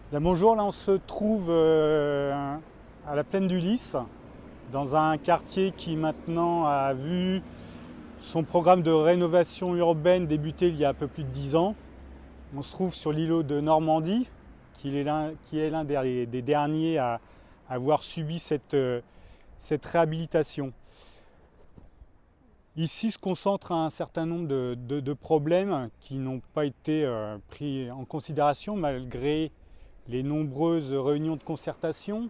Bien, bonjour, là on se trouve à la plaine du Lys, dans un quartier qui maintenant a vu son programme de rénovation urbaine débuter il y a un peu plus de 10 ans. On se trouve sur l'îlot de Normandie, qui est l'un des derniers à avoir subi cette réhabilitation. Ici se concentre un certain nombre de problèmes qui n'ont pas été pris en considération malgré les nombreuses réunions de concertation.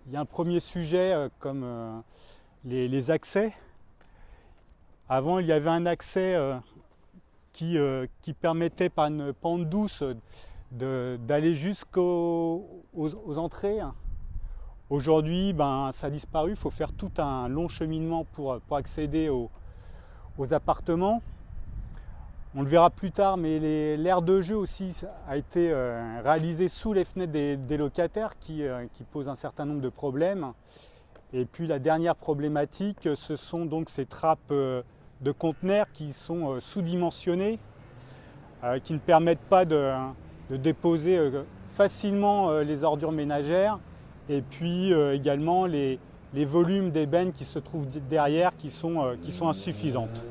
Il y a un premier sujet comme les accès. Avant, il y avait un accès qui permettait par une pente douce d'aller aux entrées. Aujourd'hui, ça a disparu. Il faut faire tout un long cheminement pour accéder aux appartements. On le verra plus tard, mais l'aire de jeu aussi a été réalisée sous les fenêtres des locataires qui posent un certain nombre de problèmes. Et puis la dernière problématique, ce sont donc ces trappes de conteneurs qui sont sous-dimensionnées, qui ne permettent pas de déposer facilement les ordures ménagères. Et puis également les volumes d'ébène qui se trouvent derrière qui sont insuffisantes.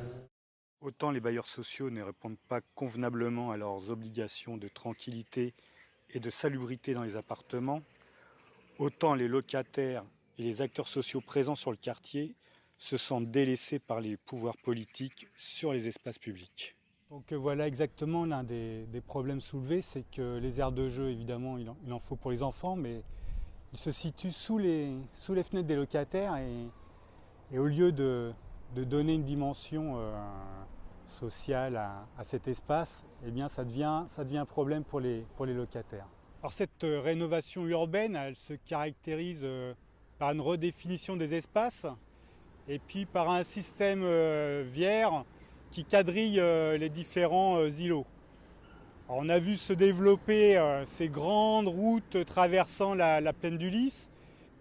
Autant les bailleurs sociaux ne répondent pas convenablement à leurs obligations de tranquillité et de salubrité dans les appartements, autant les locataires et les acteurs sociaux présents sur le quartier se sentent délaissés par les pouvoirs politiques sur les espaces publics. Donc voilà exactement l'un des problèmes soulevés, c'est que les aires de jeu, évidemment, il en faut pour les enfants, mais ils se situent sous les fenêtres des locataires et au lieu de donner une dimension sociale à cet espace, eh bien ça devient un problème pour les locataires. Alors cette rénovation urbaine, elle se caractérise par une redéfinition des espaces et puis par un système viaire qui quadrille les différents îlots. Alors, on a vu se développer ces grandes routes traversant la plaine du Lys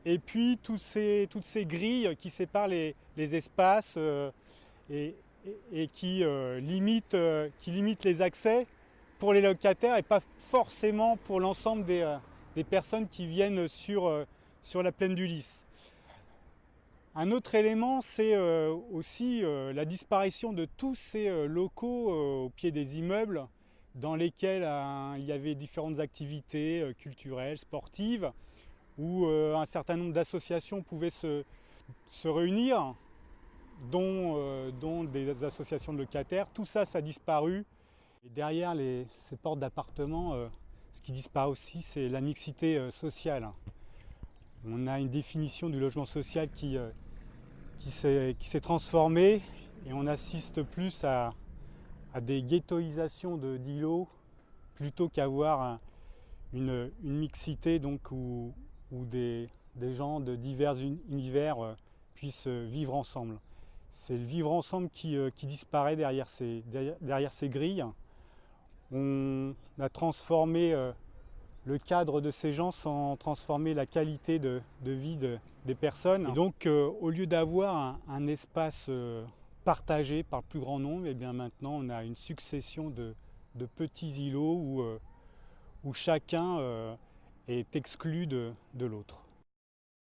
et puis toutes ces grilles qui séparent les espaces et qui limitent les accès pour les locataires et pas forcément pour l'ensemble des personnes qui viennent sur la plaine du Lys. Un autre élément, c'est aussi la disparition de tous ces locaux au pied des immeubles dans lesquels il y avait différentes activités culturelles, sportives, où un certain nombre d'associations pouvaient se réunir, dont des associations de locataires. Tout ça, ça a disparu. Et derrière ces portes d'appartements, ce qui disparaît aussi, c'est la mixité sociale. On a une définition du logement social qui s'est transformée et on assiste plus à des ghettoisations d'îlots plutôt qu'avoir une mixité donc, où des gens de divers univers puissent vivre ensemble. C'est le vivre ensemble qui disparaît derrière ces grilles. On a transformé le cadre de ces gens sans transformer la qualité de vie des personnes. Et donc au lieu d'avoir un espace partagé par le plus grand nombre, et bien maintenant on a une succession de petits îlots où chacun est exclu de l'autre.